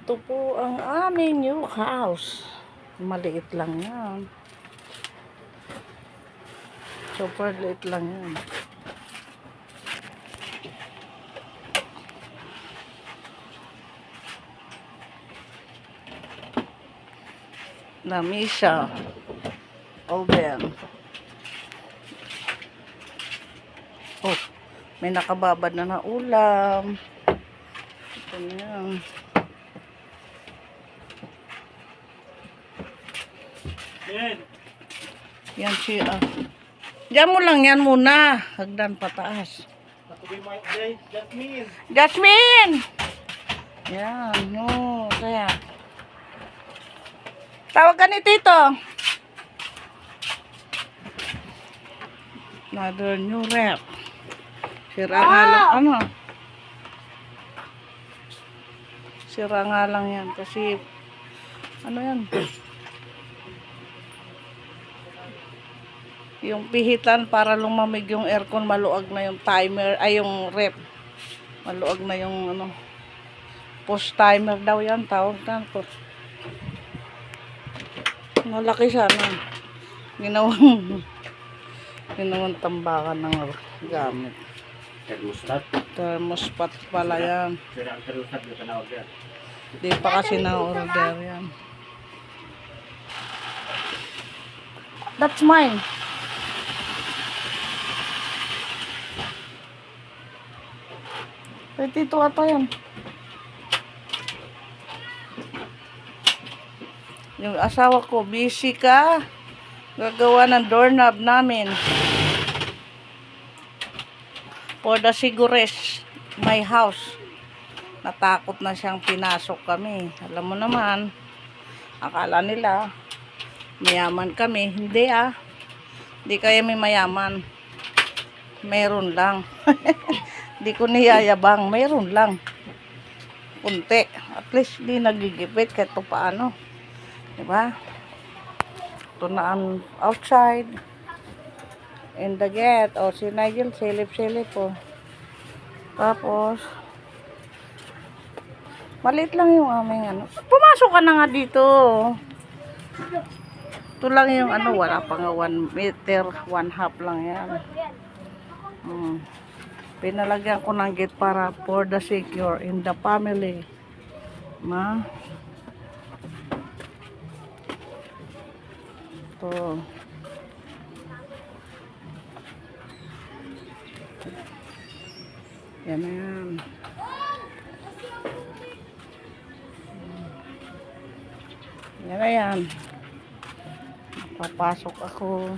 Ito po ang aming new house. Maliit lang yan. Super liit lang yan. Lamisa. Oven. Oh, may nakababad na ulam. Ito na yan. Yan siya. Diyan mo lang yan muna. Hagdan pataas. Jasmine! Jasmine! Yan. No. Kaya. Tawag ka ni Tito. Another new rep. Sira nga lang. Ano? Sira nga lang yan. Kasi ano yan? Yung pihitan para lumamig yung aircon, maluag na yung timer, ay yung rep. Maluag na yung ano, post timer daw yan, tawag na po. Malaki sana. Ginawang tambakan ng gamit. Thermostat? Thermostat pala yan. Sira ang thermostat na tanawag yan. Di pa kasi na-order yan. That's mine. Tito ata yan. Yung asawa ko, busy ka. Gagawa ng doorknob namin. For the Sigures, my house. Natakot na siyang pinasok kami. Alam mo naman, akala nila, mayaman kami. Hindi ah. Hindi kami mayaman. Meron lang. Hindi ko niyayabang. Meron lang. Kunti. At least di nagigipit kahit paano. Diba? Ito na ang outside. In the gate. O si Nigel, silip-silip po. Tapos, maliit lang yung aming ano. Pumasok ka na nga dito. Ito lang yung ano, wala pa nga 1 meter, 1/2 lang yan. Pinalagyan ko ng gate para for the secure in the family. Ma. Ito. Yan na yan. Yan na yan. Papasok ako.